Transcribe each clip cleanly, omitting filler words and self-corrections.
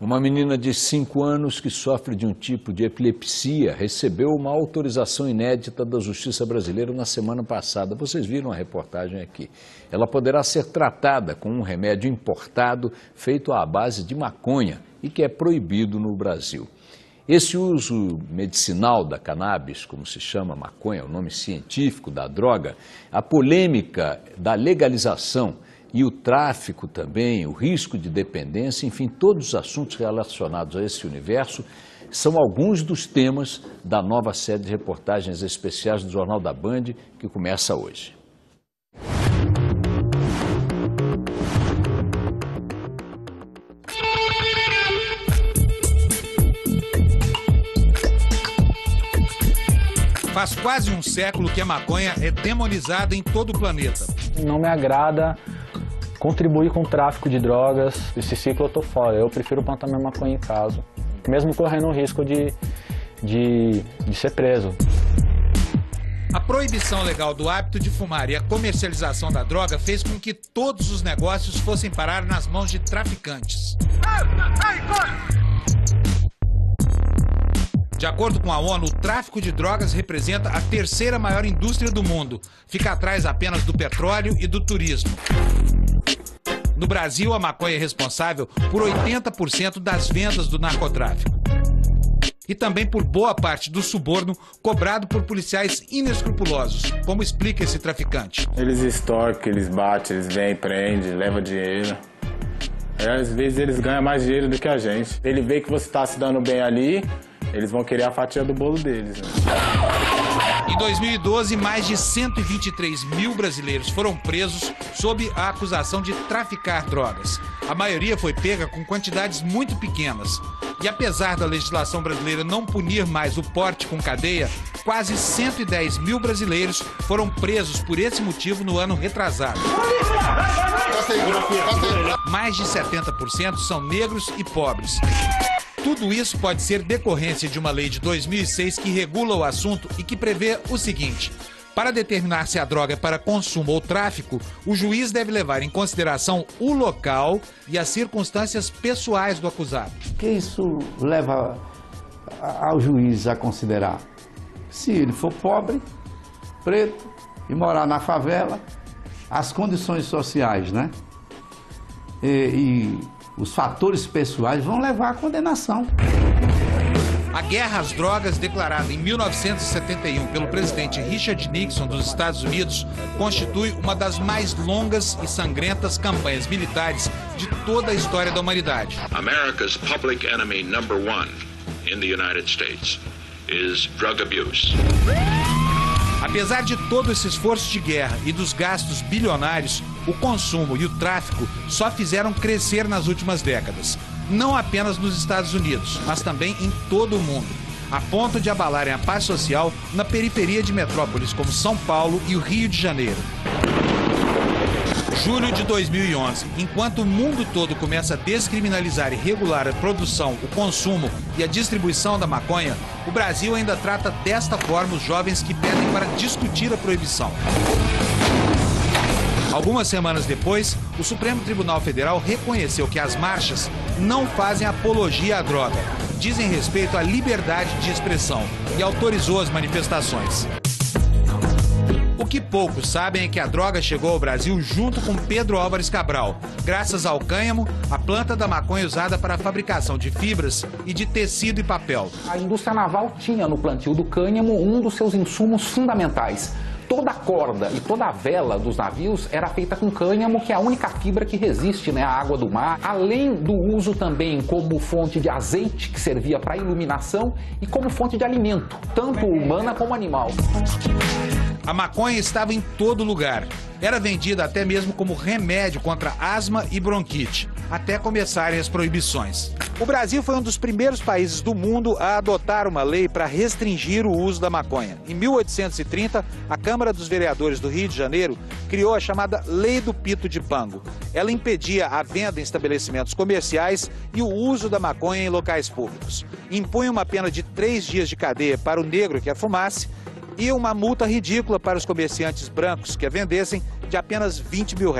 Uma menina de 5 anos que sofre de um tipo de epilepsia recebeu uma autorização inédita da Justiça Brasileira na semana passada. Vocês viram a reportagem aqui. Ela poderá ser tratada com um remédio importado feito à base de maconha e que é proibido no Brasil. Esse uso medicinal da cannabis, como se chama maconha, o nome científico da droga, a polêmica da legalização e o tráfico também, o risco de dependência, enfim, todos os assuntos relacionados a esse universo são alguns dos temas da nova série de reportagens especiais do Jornal da Band, que começa hoje. Faz quase um século que a maconha é demonizada em todo o planeta. Não me agrada contribuir com o tráfico de drogas. Esse ciclo eu tô fora. Eu prefiro plantar minha maconha em casa, mesmo correndo o risco de ser preso. A proibição legal do hábito de fumar e a comercialização da droga fez com que todos os negócios fossem parar nas mãos de traficantes. De acordo com a ONU, o tráfico de drogas representa a terceira maior indústria do mundo. Fica atrás apenas do petróleo e do turismo. No Brasil, a maconha é responsável por 80% das vendas do narcotráfico. E também por boa parte do suborno cobrado por policiais inescrupulosos, como explica esse traficante. Eles extorquem, eles batem, eles vêm, prendem, levam dinheiro. Às vezes eles ganham mais dinheiro do que a gente. Ele vê que você está se dando bem ali, eles vão querer a fatia do bolo deles, né? Em 2012, mais de 123 mil brasileiros foram presos sob a acusação de traficar drogas. A maioria foi pega com quantidades muito pequenas. E apesar da legislação brasileira não punir mais o porte com cadeia, quase 110 mil brasileiros foram presos por esse motivo no ano retrasado. Mais de 70% são negros e pobres. Tudo isso pode ser decorrência de uma lei de 2006 que regula o assunto e que prevê o seguinte: para determinar se a droga é para consumo ou tráfico, o juiz deve levar em consideração o local e as circunstâncias pessoais do acusado. O que isso leva ao juiz a considerar? Se ele for pobre, preto e morar na favela, as condições sociais, né? E os fatores pessoais vão levar à condenação. A guerra às drogas, declarada em 1971 pelo presidente Richard Nixon dos Estados Unidos, constitui uma das mais longas e sangrentas campanhas militares de toda a história da humanidade. America's public enemy number one in the United States is drug abuse. Apesar de todo esse esforço de guerra e dos gastos bilionários, o consumo e o tráfico só fizeram crescer nas últimas décadas. Não apenas nos Estados Unidos, mas também em todo o mundo, a ponto de abalarem a paz social na periferia de metrópoles como São Paulo e o Rio de Janeiro. Julho de 2011, enquanto o mundo todo começa a descriminalizar e regular a produção, o consumo e a distribuição da maconha, o Brasil ainda trata desta forma os jovens que pedem para discutir a proibição. Algumas semanas depois, o Supremo Tribunal Federal reconheceu que as marchas não fazem apologia à droga, dizem respeito à liberdade de expressão e autorizou as manifestações. O que poucos sabem é que a droga chegou ao Brasil junto com Pedro Álvares Cabral, graças ao cânhamo, a planta da maconha usada para a fabricação de fibras e de tecido e papel. A indústria naval tinha no plantio do cânhamo um dos seus insumos fundamentais. Toda a corda e toda a vela dos navios era feita com cânhamo, que é a única fibra que resiste, né, à água do mar. Além do uso também como fonte de azeite, que servia para iluminação, e como fonte de alimento, tanto humana como animal. A maconha estava em todo lugar. Era vendida até mesmo como remédio contra asma e bronquite, até começarem as proibições. O Brasil foi um dos primeiros países do mundo a adotar uma lei para restringir o uso da maconha. Em 1830, a Câmara dos Vereadores do Rio de Janeiro criou a chamada Lei do Pito de Pango. Ela impedia a venda em estabelecimentos comerciais e o uso da maconha em locais públicos. Impunha uma pena de 3 dias de cadeia para o negro que a fumasse e uma multa ridícula para os comerciantes brancos que a vendessem de apenas R$20 mil.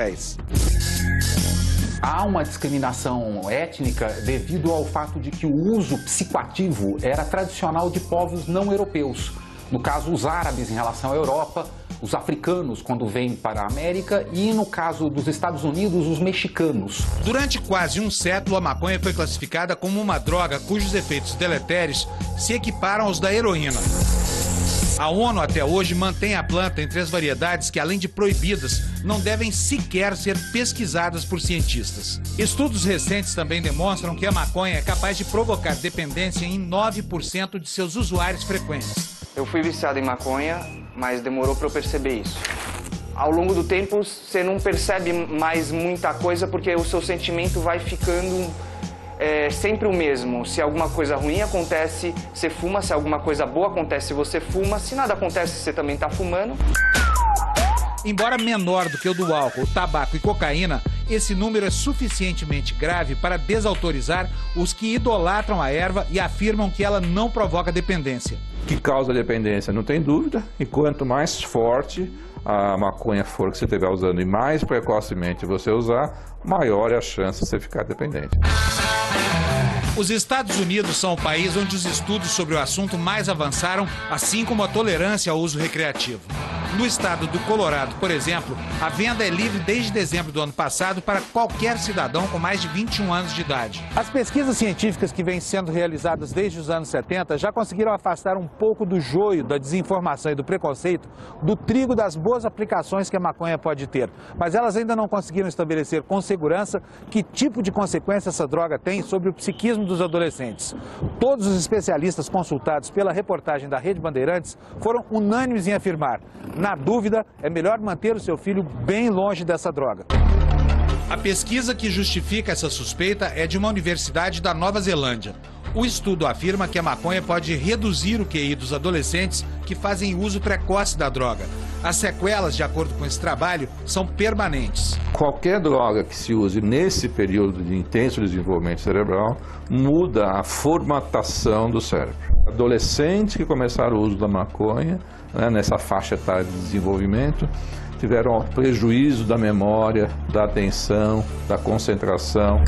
Há uma discriminação étnica devido ao fato de que o uso psicoativo era tradicional de povos não europeus. No caso, os árabes em relação à Europa, os africanos quando vêm para a América e, no caso dos Estados Unidos, os mexicanos. Durante quase um século, a maconha foi classificada como uma droga cujos efeitos deletérios se equiparam aos da heroína. A ONU até hoje mantém a planta entre as variedades que, além de proibidas, não devem sequer ser pesquisadas por cientistas. Estudos recentes também demonstram que a maconha é capaz de provocar dependência em 9% de seus usuários frequentes. Eu fui viciado em maconha, mas demorou para eu perceber isso. Ao longo do tempo, você não percebe mais muita coisa porque o seu sentimento vai ficando sempre o mesmo. Se alguma coisa ruim acontece, você fuma. Se alguma coisa boa acontece, você fuma. Se nada acontece, você também está fumando. Embora menor do que o do álcool, tabaco e cocaína, esse número é suficientemente grave para desautorizar os que idolatram a erva e afirmam que ela não provoca dependência. Que causa dependência, não tem dúvida, e quanto mais forte a maconha for que você estiver usando e mais precocemente você usar, maior é a chance de você ficar dependente. Os Estados Unidos são o país onde os estudos sobre o assunto mais avançaram, assim como a tolerância ao uso recreativo. No estado do Colorado, por exemplo, a venda é livre desde dezembro do ano passado para qualquer cidadão com mais de 21 anos de idade. As pesquisas científicas que vêm sendo realizadas desde os anos 70 já conseguiram afastar um pouco do joio, da desinformação e do preconceito, do trigo das boas aplicações que a maconha pode ter. Mas elas ainda não conseguiram estabelecer com segurança que tipo de consequência essa droga tem sobre o psiquismo dos adolescentes. Todos os especialistas consultados pela reportagem da Rede Bandeirantes foram unânimes em afirmar: na dúvida, é melhor manter o seu filho bem longe dessa droga. A pesquisa que justifica essa suspeita é de uma universidade da Nova Zelândia. O estudo afirma que a maconha pode reduzir o QI dos adolescentes que fazem uso precoce da droga. As sequelas, de acordo com esse trabalho, são permanentes. Qualquer droga que se use nesse período de intenso desenvolvimento cerebral muda a formatação do cérebro. Adolescentes que começaram o uso da maconha, nessa faixa etária de desenvolvimento, tiveram prejuízo da memória, da atenção, da concentração.